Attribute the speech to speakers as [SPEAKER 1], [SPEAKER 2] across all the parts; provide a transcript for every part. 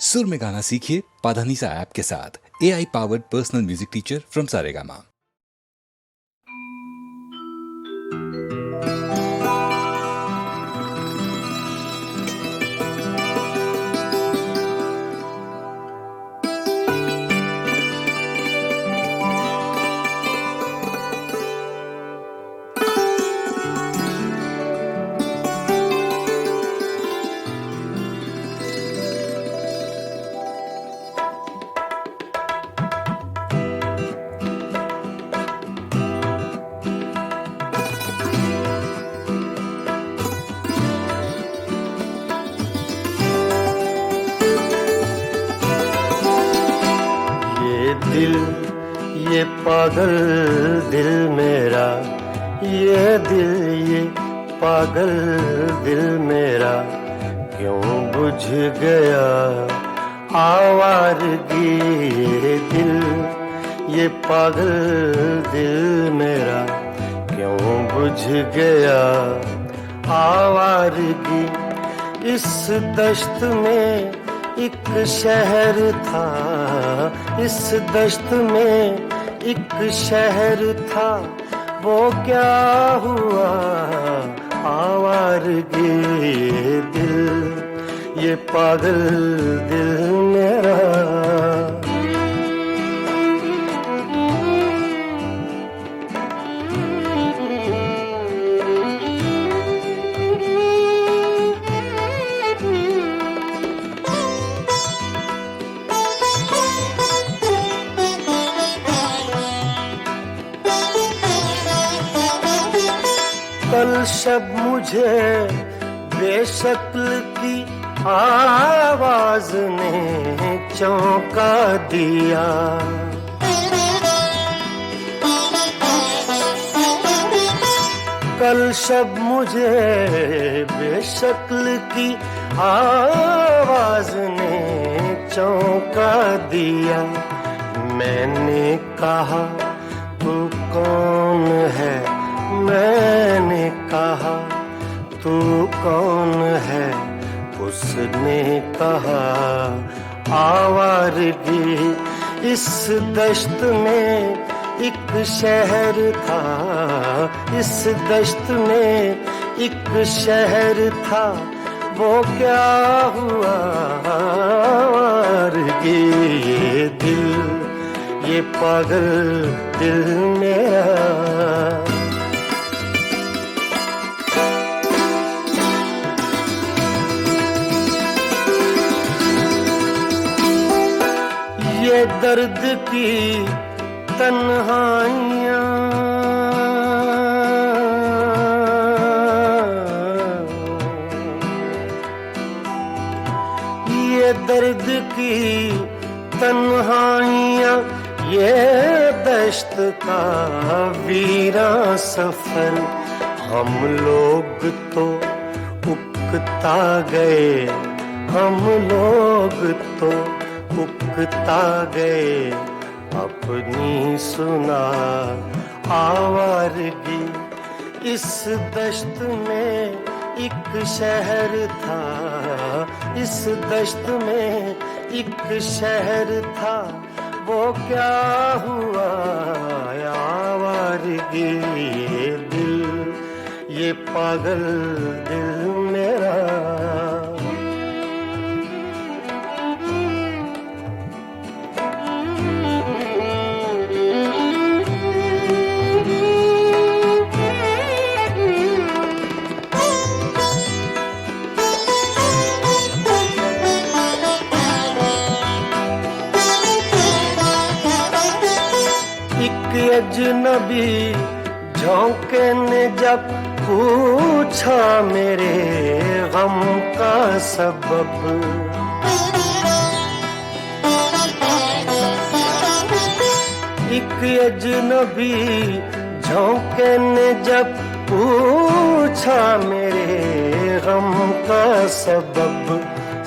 [SPEAKER 1] सुर में गाना सीखिए पाधानीसा ऐप के साथ। AI powered personal music teacher from Saregama.
[SPEAKER 2] ये पागल दिल मेरा, ये दिल ये पागल दिल मेरा क्यों बुझ गया आवारगी। ये दिल ये पागल दिल मेरा क्यों बुझ गया आवारगी। इस दश्त में एक शहर था, इस दश्त में एक शहर था, वो क्या हुआ आवारगी। ये दिल ये पागल दिल मेरा। कल शब मुझे बेशक्ल की आवाज ने चौंका दिया। कल शब मुझे बेशक्ल की आवाज ने चौंका दिया। मैंने कहा तू कौन है, मैंने कहा तू कौन है। उसने कहा आवारगी। इस दश्त में एक शहर था, इस दश्त में एक शहर था, वो क्या हुआ आवारगी। ये दिल ये पागल दिल मेरा। ये दर्द की तन्हाइयाँ, ये दर्द की तन्हाइयाँ, ये दश्त का वीरा सफर। हम लोग तो उकता गए, हम लोग तो उकता गए अपनी सुना आवारगी। इस दश्त में एक शहर था, इस दश्त में एक शहर था, वो क्या हुआ आवारगी। ये दिल ये पागल दिल मेरा। अजनबी झोंके ने जब पूछा मेरे गम का सबब। एक अजनबी झोंके ने जब पूछा मेरे गम का सबब।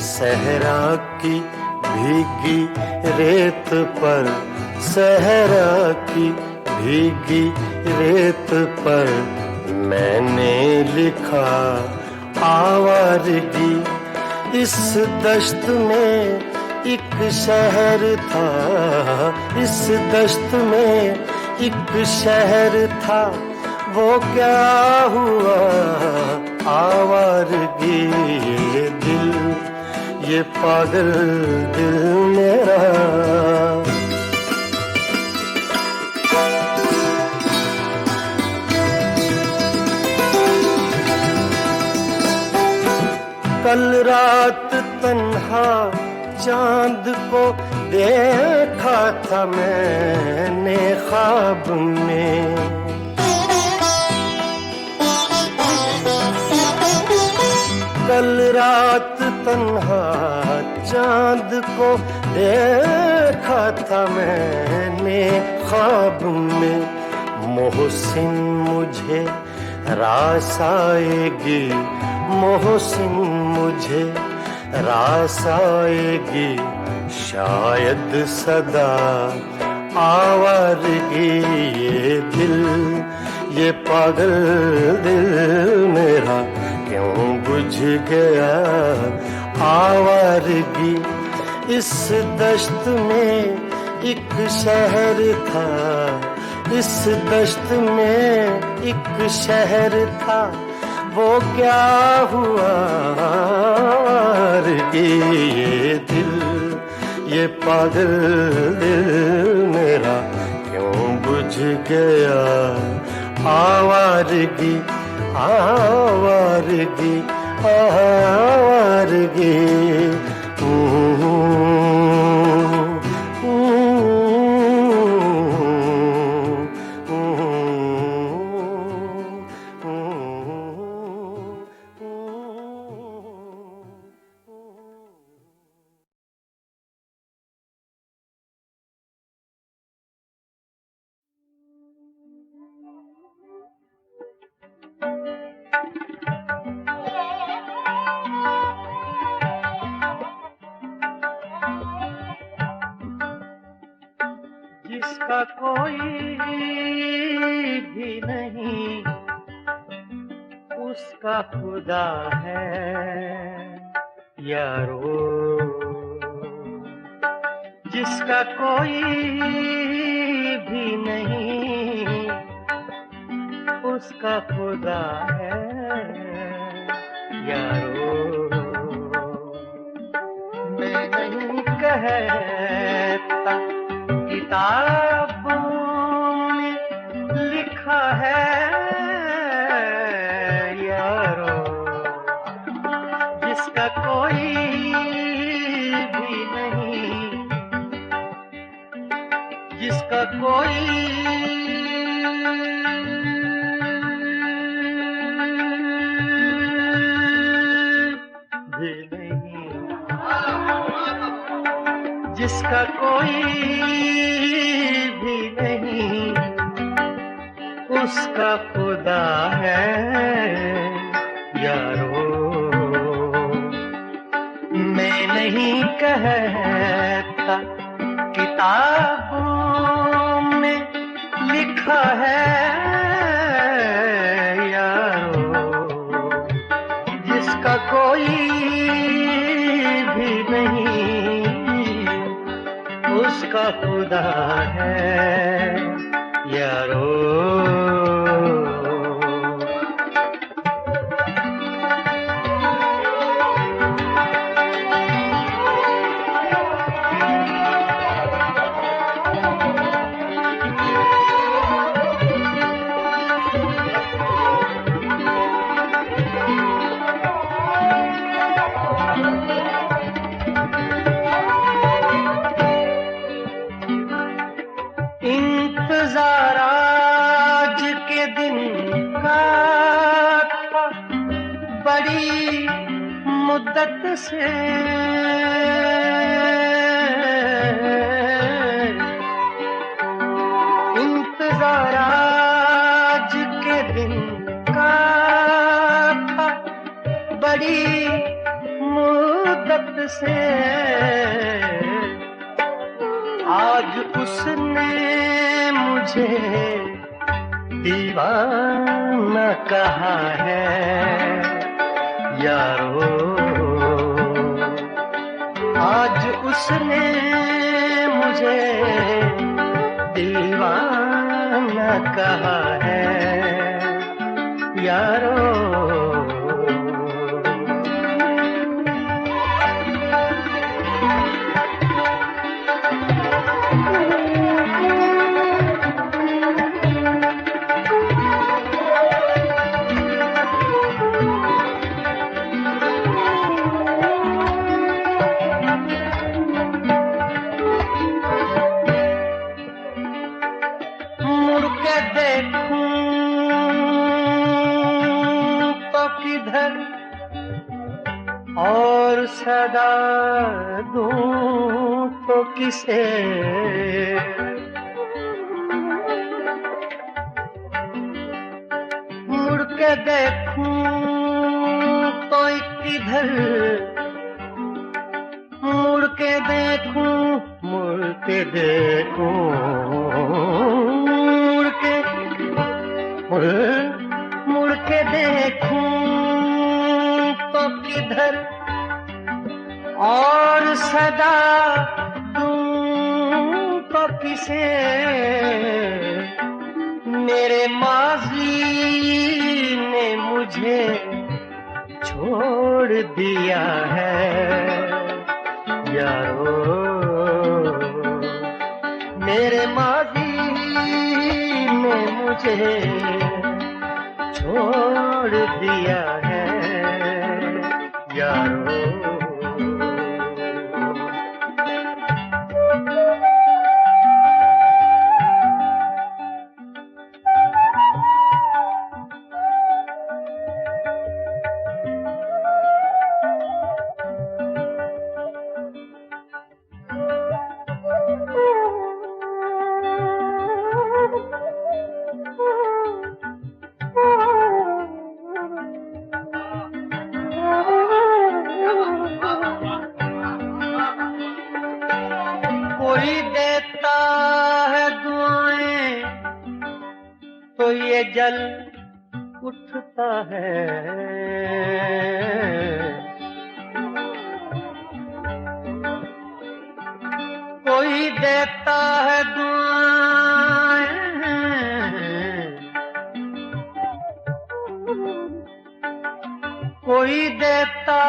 [SPEAKER 2] सहरा की भीगी रेत पर, सहरा की भीगी रेत पर मैंने लिखा आवारगी। इस दश्त में एक शहर था, इस दश्त में एक शहर था, वो क्या हुआ आवारगी ये दिल, ये पागल दिल मेरा। कल रात तन्हा चांद को देखा था मैंने ख्वाब में, कल रात तन्हा चांद को देखा था मैंने ख्वाब में। मोहसिन मुझे रास आएगी, मोहसिन मुझे रास आएगी, शायद सदा आवारगी ये दिल, ये पागल दिल मेरा क्यों बुझ गया आवारगी। इस दश्त में एक शहर था, इस दश्त में एक शहर था, वो क्या हुआ ये दिल, ये पागल दिल मेरा क्यों बुझ गया आवारगी, आवारगी, आवारगी। जिसका कोई भी नहीं उसका खुदा है यारो, जिसका कोई भी नहीं उसका खुदा है यारो। मैं नहीं कहता किताबों में लिखा है यारो, जिसका कोई भी नहीं, जिसका कोई भी नहीं, जिसका कोई भी नहीं उसका खुदा है यारो। मैं नहीं कहता किताबों में लिखा है यारो, जिसका कोई भी नहीं उसका खुदा है यारो। इंतजार आज के दिन का था बड़ी मुद्दत से, इंतजार आज के दिन का था बड़ी मुद्दत से। आज उसने मुझे दीवाना कहा है यारो, आज उसने मुझे दीवाना कहा है यारो। मुड़ के देखूं तो किधर और सदा दूं तो किसे। मुड़ के देखूं तो किधर, मुड़ के देखूं, मुड़ के देखूं, मुड़ के देखूं तो किधर और सदा दूं तो किसे। मेरे माज़ी ने मुझे छोड़ दिया है यारो। मेरे माज़ी ने मुझे छोड़ दिया है यारो। कोई देता है दुआएं तो ये जल उठता है। कोई देता है दुआएं, कोई देता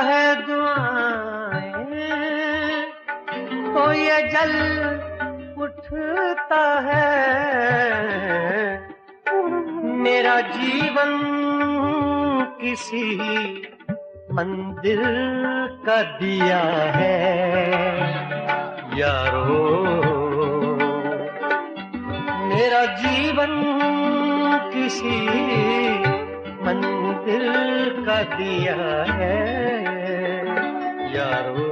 [SPEAKER 2] है दुआएं तो ये जल उठता है। मेरा जीवन किसी मंदिर का दिया है यारो। मेरा जीवन किसी मंदिर का दिया है यारो।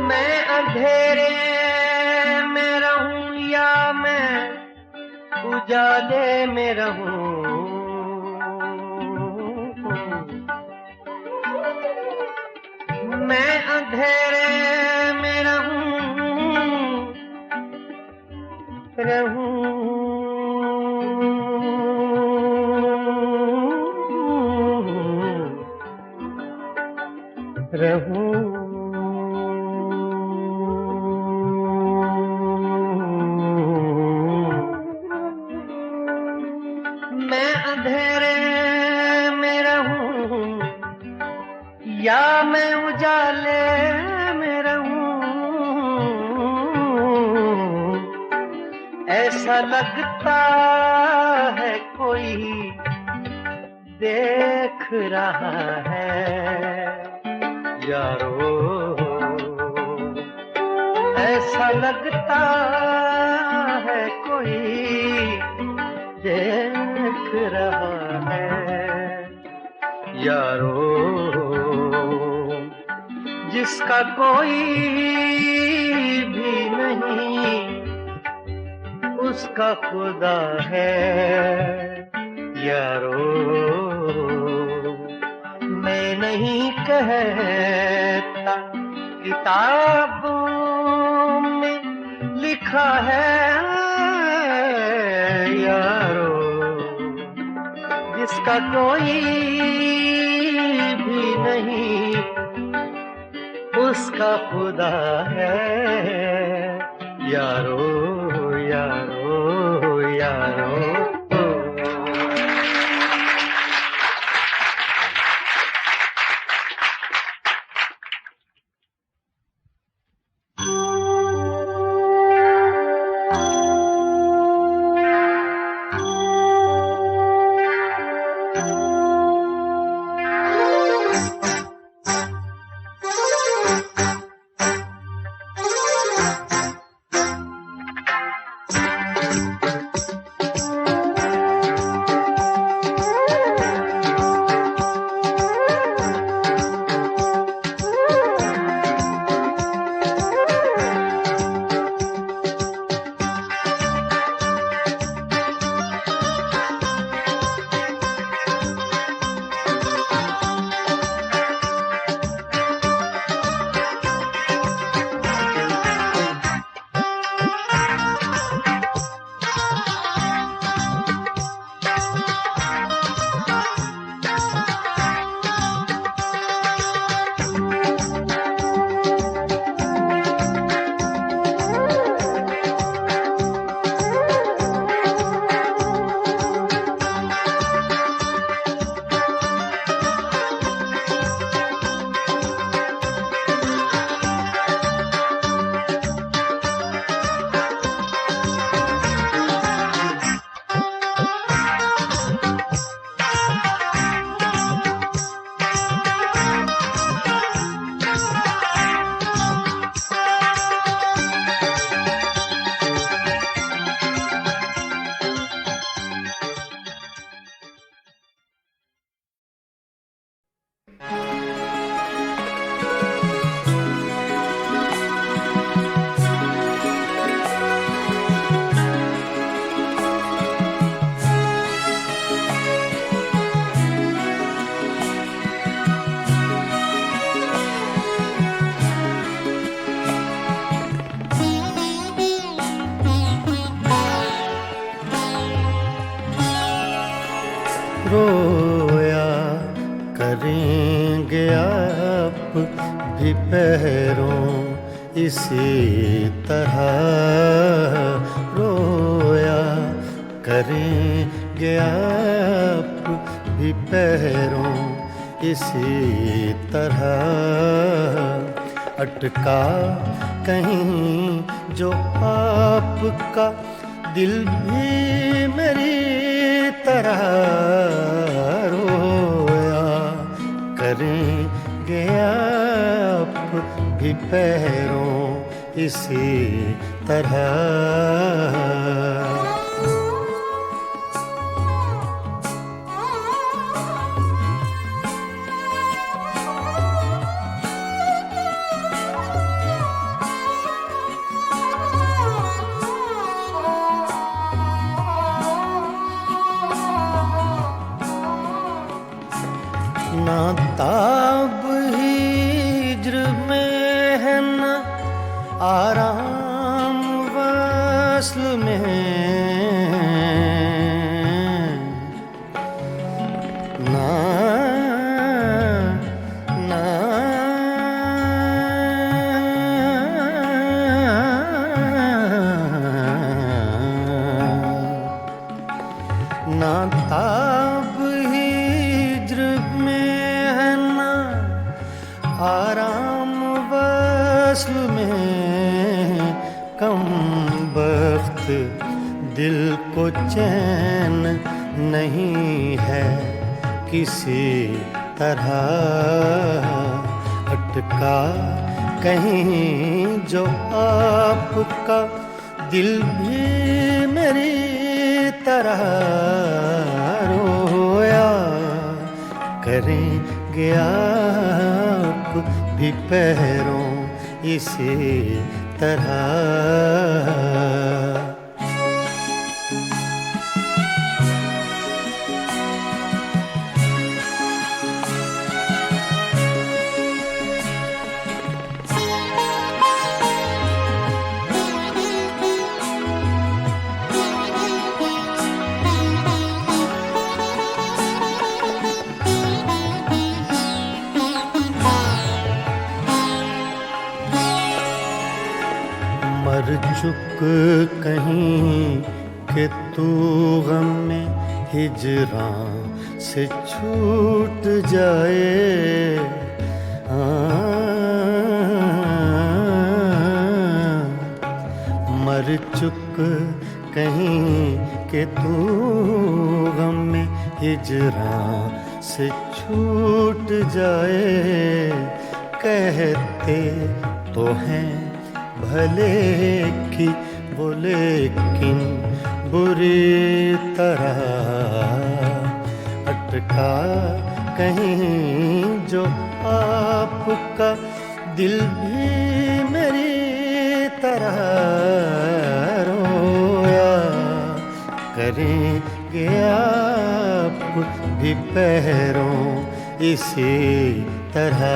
[SPEAKER 2] मैं अंधेरे में रहूं या मैं उजाले में रहूं, मैं अंधेरे में रहूं मैं अंधेरे में रहूं या मैं उजाले में रहूं। ऐसा लगता है कोई देख रहा है यारो। ऐसा लगता है कोई देख रहा है यारो। जिसका कोई भी नहीं उसका खुदा है यारो। मैं नहीं कहता, किताबों में लिखा है यारो, जिसका कोई भी नहीं उसका खुदा है यारो, यारो, यारो। रोया करेंगे आप भी पैरों इसी तरह, रोया करेंगे आप भी पैरों इसी तरह, अटका कहीं जो आपका दिल भी मेरी तरह, रोया करेंगे आप भी पैरों इसी तरह। ना ताब हिज्र में है न आराम वस्ल में, ना ना ना ताब हिज्र आराम वस्ल में, कम बख्त दिल को चैन नहीं है किसी तरह, अटका कहीं जो आपका दिल भी मेरी तरह, रोया करेंगे आप भी पैरों इसी तरह। चुक कहीं कि तू गम में हिजरां से छूट जाए। मर चुक कहीं कि तू गम में हिजरां से छूट जाए। कहते तो हैं भले कि वो लेकिन बुरी तरह अटका कहीं जो आपका दिल भी मेरी तरह रोया करेंगे आप भी पैरों इसी तरह।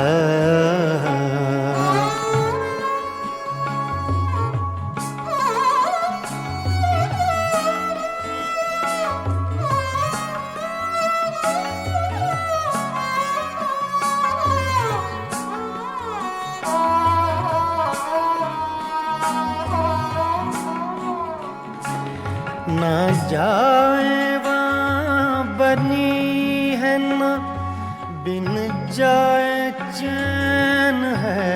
[SPEAKER 2] ना जाए वहाँ बनी है ना बिन जाए चैन है।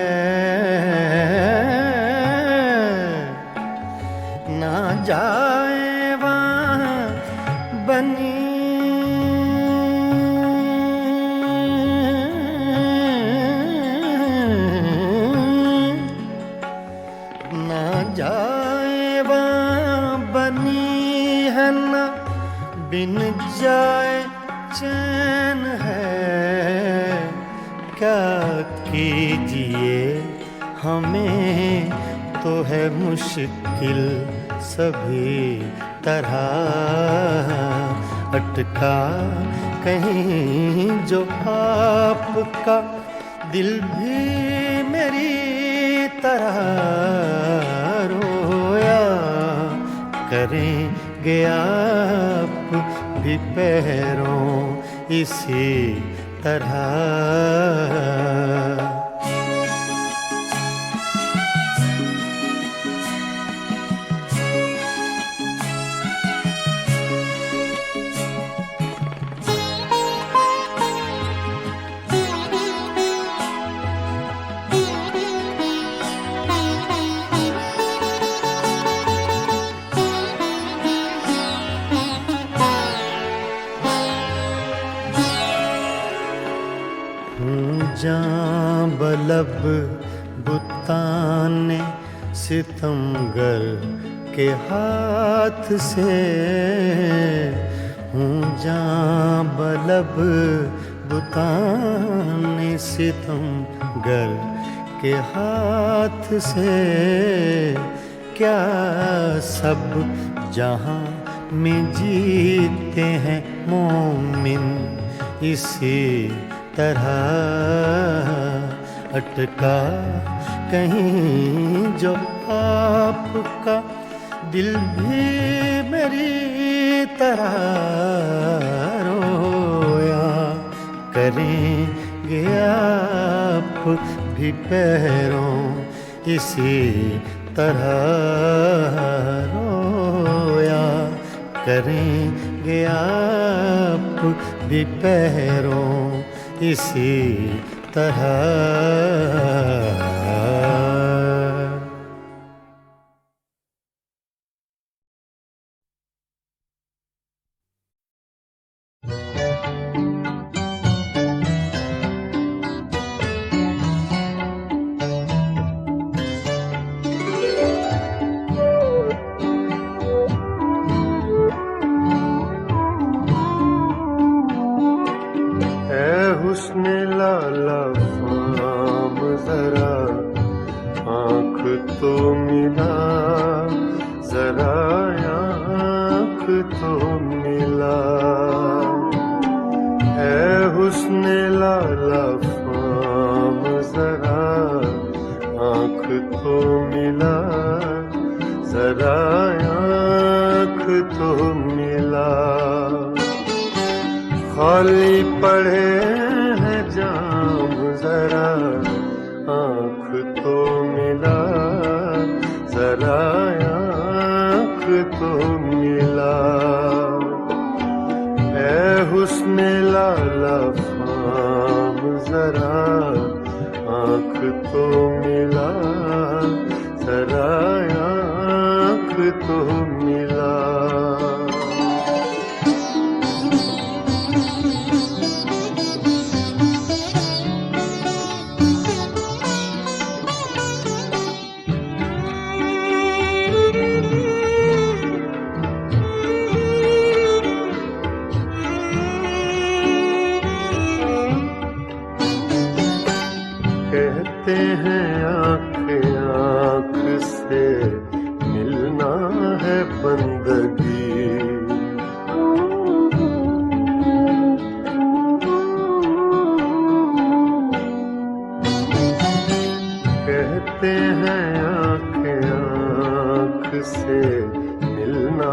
[SPEAKER 2] ना जाए वहाँ बनी ना जाए वहाँ बनी है ना बिन जाए चैन है। क्या कीजिए हमें तो है मुश्किल सभी तरह अटका कहीं जो आपका दिल भी मेरी तरह रोया करेंगे आप भी पैरों इसी तरह। जां बलब बुताने सितमगर के हाथ से हूँ। जां बलब बुताने सितमगर के हाथ से क्या सब जहाँ में जीते हैं मोमिन इसी तरह अटका कहीं जो आपका दिल भी मेरी तरह रोया करेंगे आप भी पैरों इसी तरह रोया करेंगे आप भी पैरों इसी तरह। हुस्न लाला फाम जरा आँख तो मिला जरा आँख तो मिला। है हुस्न लाला फाम जरा आँख तो मिला जरा आँख तो मिला। खाली पड़े हैं जाम जरा आँख तो मिला जरा लाला फाम जरा आँख तो मिला, जरा आँख तो मिला। कहते हैं आँख आँख से मिलना है बंदगी, कहते हैं आँख आँख से मिलना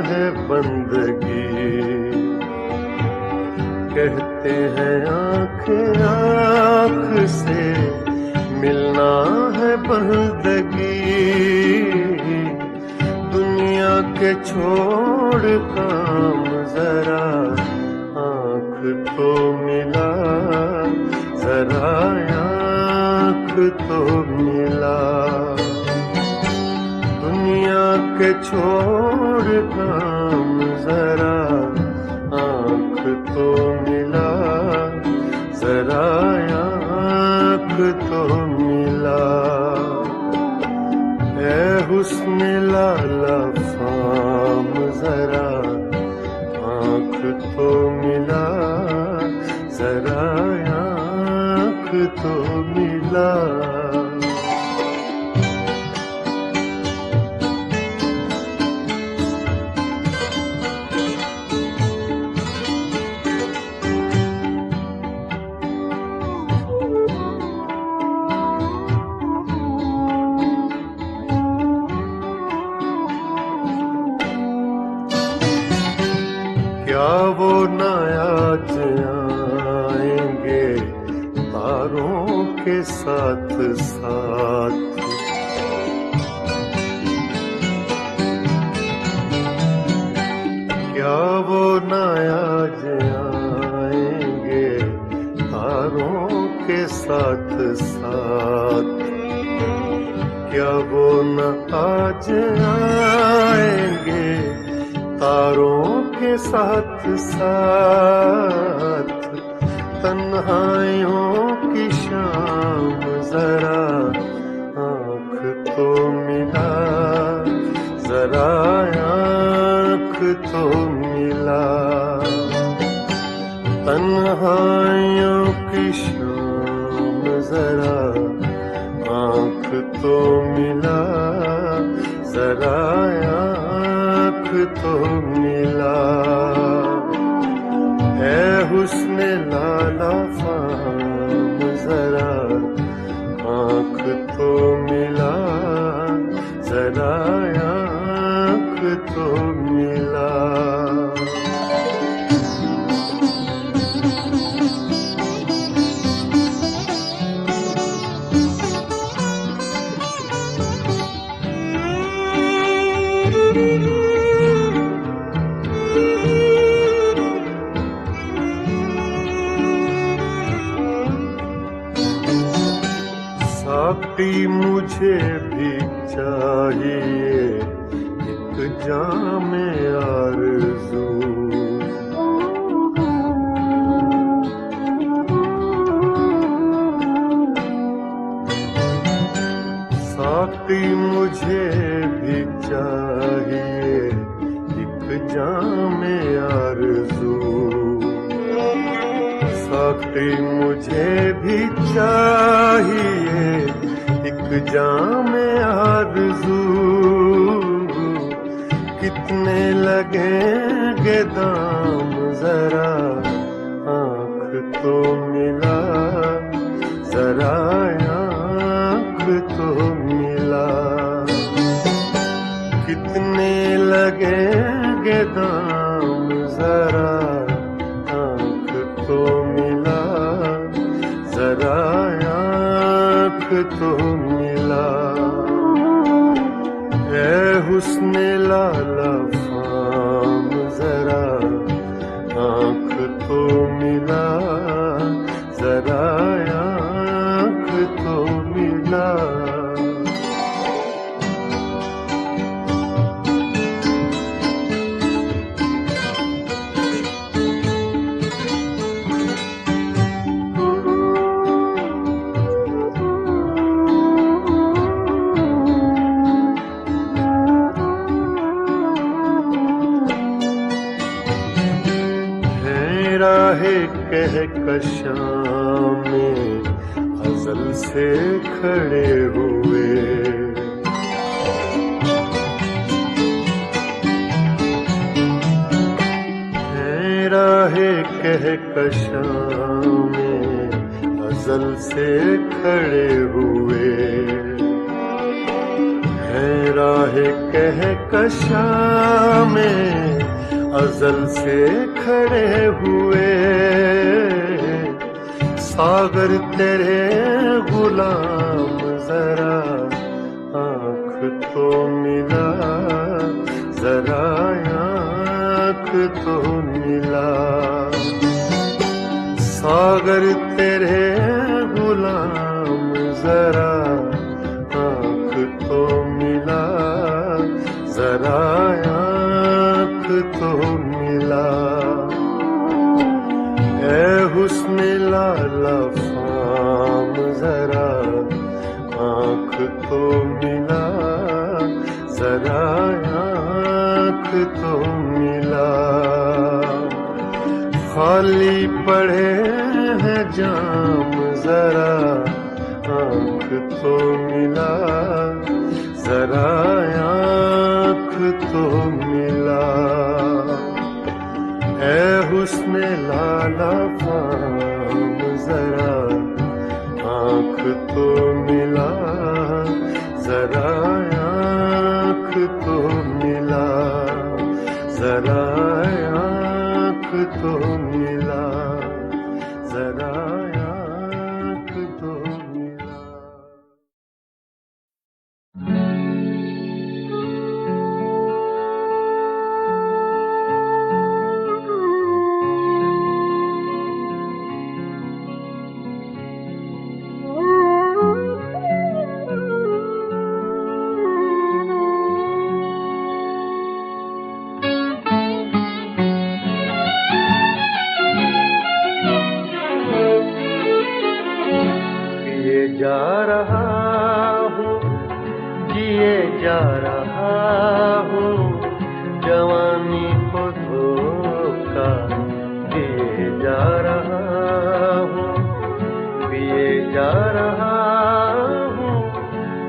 [SPEAKER 2] है बंदगी, कहते हैं आँख आँख से मिलना है बंदगी। दुनिया के छोड़ काम जरा आँख तो मिला, जरा आँख तो मिला। दुनिया के छोड़ काम जरा आँख तो मिला, जरा आँख तो मिला। ऐ हुस्न लाला फाम जरा आँख तो मिला, जरा आँख तो मिला। क्या वो न आज आएंगे तारों के साथ साथ, क्या वो न आज आएंगे तारों के साथ साथ, क्या वो न आज आएंगे तारों के साथ साथ। तन्हाइयों की शाम जरा आँख तो मिला, जरा आँख तो मिला। तन्हाइयों की शाम जरा आँख तो मिला, जरा आँख तो मिला। ऐ हुस्न लाला फाम जरा आँख तो मिला, जरा आँख तो मिला। साकी मुझे भी चाहिए एक जाम आरज़ू, साकी मुझे भी चाहिए एक जाम आरज़ू, साकी मुझे भी चाहिए एक जाम आरज़ू। कितने लगेंगे दाम जरा आँख तो मिला, जरा आँख तो मिला। कितने लगेंगे दाम जरा आँख तो मिला, जरा आँख तो मिला। ऐ हुस्न लाला फाम जरा आँख तो कहकशां में अज़ल से खड़े हुए। है राहे कहकशां में अज़ल से खड़े हुए। है राहे कहकशां में अज़ल से खड़े हुए। सागर तेरे गुलाम जरा आँख तो मिला, जरा आँख तो मिला। सागर तेरे गुलाम जरा आँख तो मिला, जरा आँख तो मिला। ऐ हुस्न लाला फाम जरा आँख तो मिला, जरा आँख तो मिला। खाली पड़े हैं जाम जरा आँख तो मिला, जरा आँख तो मिला। ऐ हुस्न लाला फाम जरा आँख तो मिला, जरा आँख तो मिला, जरा आँख तो मिला, जरा आँख तो मिला। जा रहा हूँ, जिए जा रहा हूँ, जवानी को धोखा दिए जा रहा हूँ। पिए जा रहा हूँ,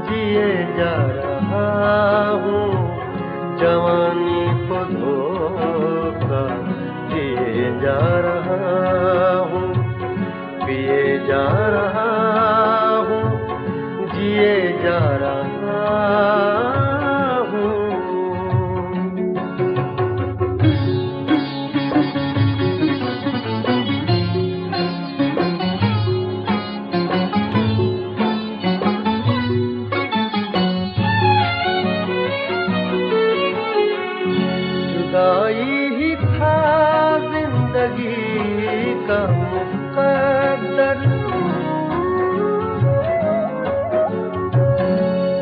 [SPEAKER 2] जिए जा रहा हूँ, जवानी को धोखा दिए जा रहा हूँ। पिए जा रहा जिए जा रहा हूँ। जुदाई ही था जिंदगी का मुकद्दर,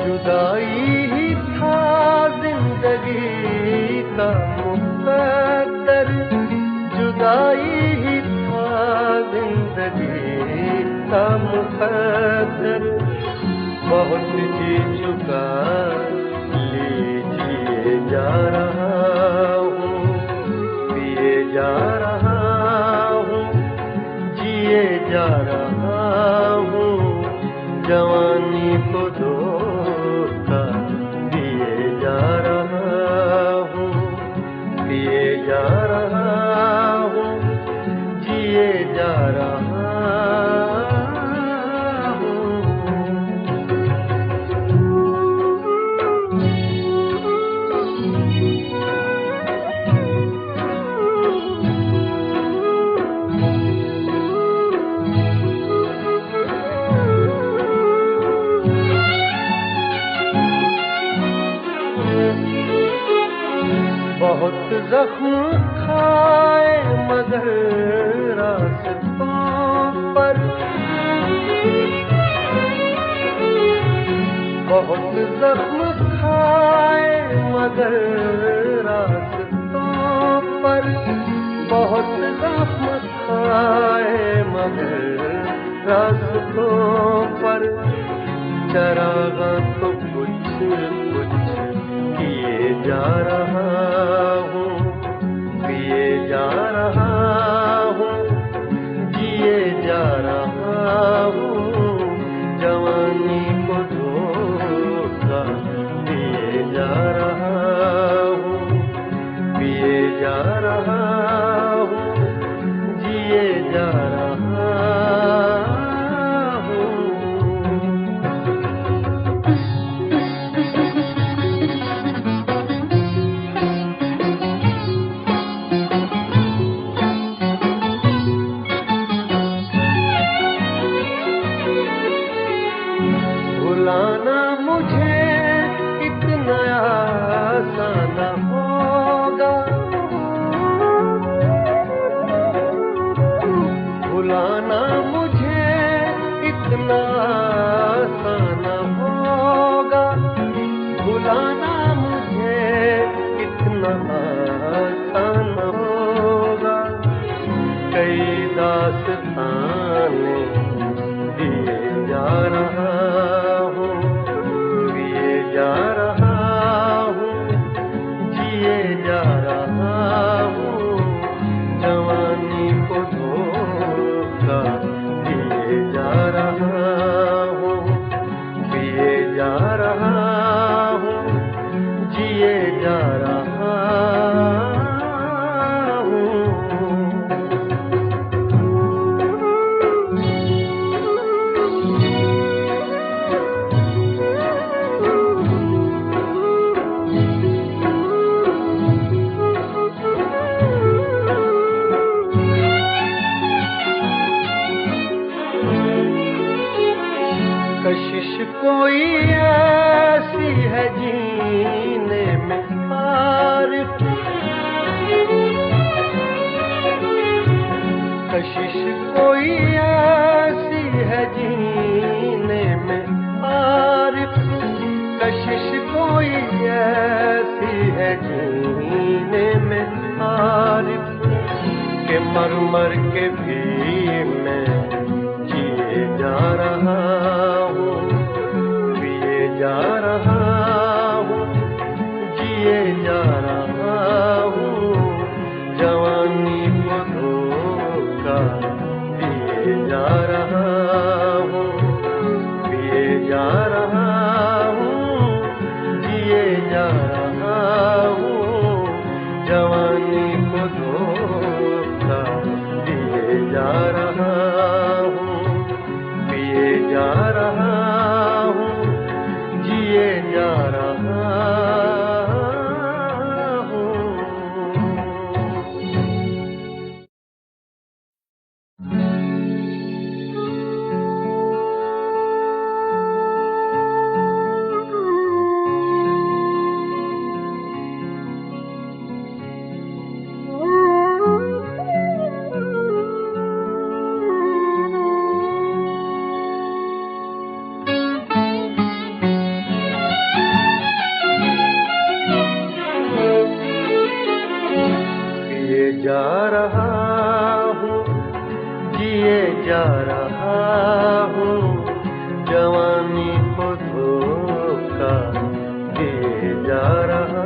[SPEAKER 2] जुदाई ही था जिंदगी का मुकद्दर, जुदाई ही था जिंदगी का मुकद्दर। बहुत जी चुका लीजिए जा रहा हूँ, पिए जा रहा हूँ, जिए जा रहा हूँ, जवानी को धोखा दिए जा रहा हूँ। पिए जा रहा हूँ, जिए जा रहा हूँ। बहुत जख्म खाए मगर रास्तों पर, बहुत जख्म खाए मगर रास्तों पर, बहुत जख्म खाए मगर रास्तों पर। चरागा तो कुछ कुछ किए जा रहा हूँ, पिए जा रहा हूँ, कशिश कोई ऐसी है जीने में आरिफ, कशिश कोई ऐसी है जीने में आरिफ, कशिश कोई ऐसी है जीने में आरिफ, के मर मर के भी मैं जिए जा रहा हूँ, पिए जा रहा हूँ, जिए जा रहा हूँ, जवानी को धोखा दिए जा रहा हूँ, पिए जा रहा हूँ, जिए जा रहा हूँ, जवानी को धोखा दिए जा रहा हूँ, पिए जा रहा हूँ, जिए जा रहा हूँ। पिए जा रहा हूँ, जिए जा रहा हूँ, जवानी को धोखा दिए जा रहा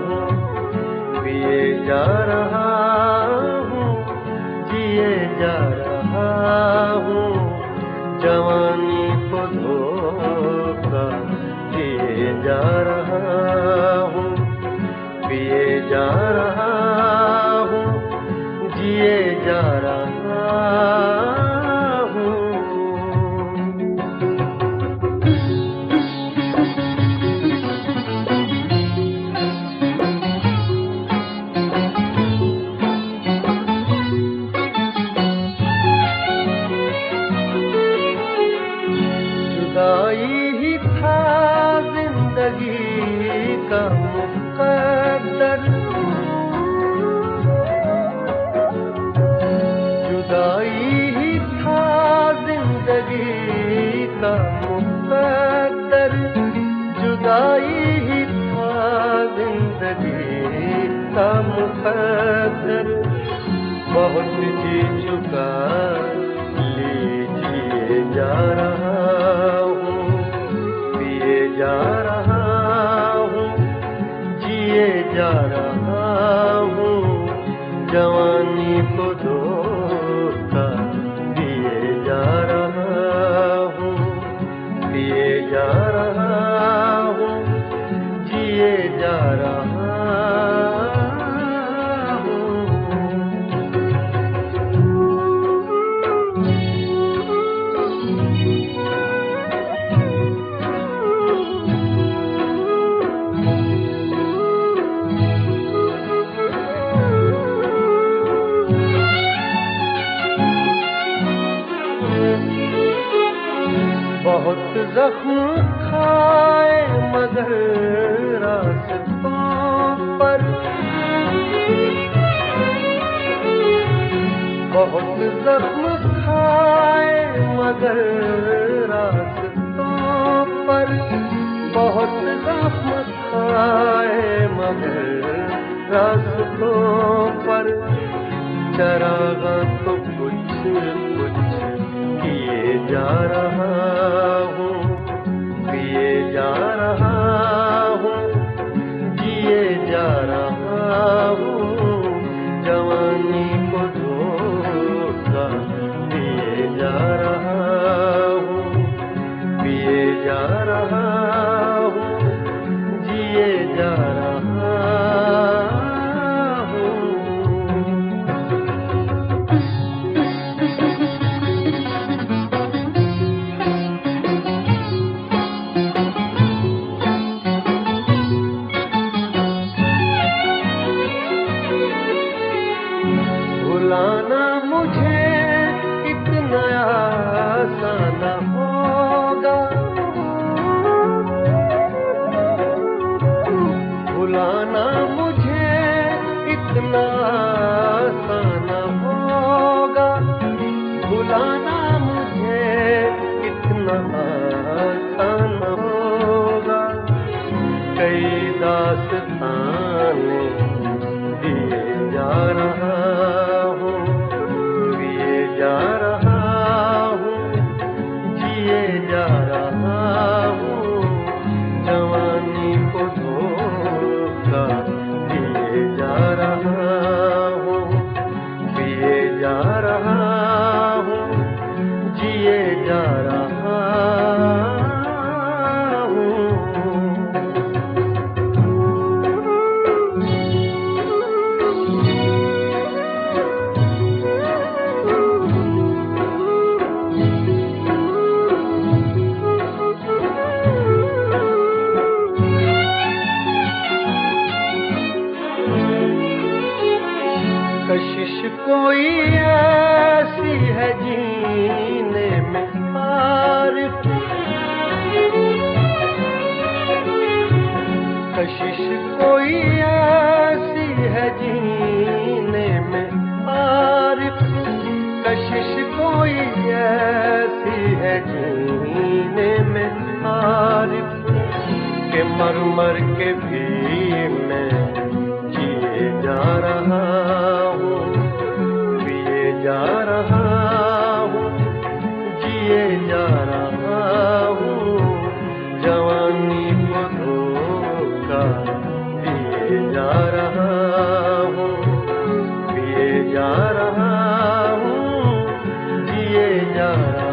[SPEAKER 2] हूँ, पिए जा रहा हूँ, जिए जा रहा हूँ, जवानी को धोखा दिए जा रहा हूँ, पिए जा रहा हूँ, जिए जा रहा हूँ। जुदाई ही था जिंदगी का मुकद्दर, जुदाई ही था जिंदगी का मुकद्दर, जुदाई ही था जिंदगी का मुकद्दर, बहुत जी चुका लीजिए जा रहा हूँ, पिए जा रहा हूँ, जिए जा रहा हूँ, जवानी को धोखा दिए जा रहा हूँ, पिए जा रहा हूँ, जिए जा रहा हूँ। बहुत जख्म खाए मगर रास्तों पर, बहुत जख्म खाए मगर रास्तों पर, बहुत जख्म खाए मगर रास्तों पर, चरागा तो कुछ कुछ किए जा रहा हूँ, पिए जा रहा हूँ, जिए जा रहा हूँ, जवानी को धोखा दिए जा रहा हूँ, पिए जा रहा हूँ, जिए जा रहा हूँ। जा रहा हूँ। कशिश कोई ऐसी है जीने में पार, कशिश कोई ऐसी है जीने में पार, कशिश कोई ऐसी है जीने में पार, के मर मर के भी मैं जिए जा रहा हूँ, पिए जा रहा हूँ, जिए जा रहा हूँ, जवानी को धोखा दिए जा रहा हूँ, पिए जा रहा हूँ, जिए जा रहा हूँ।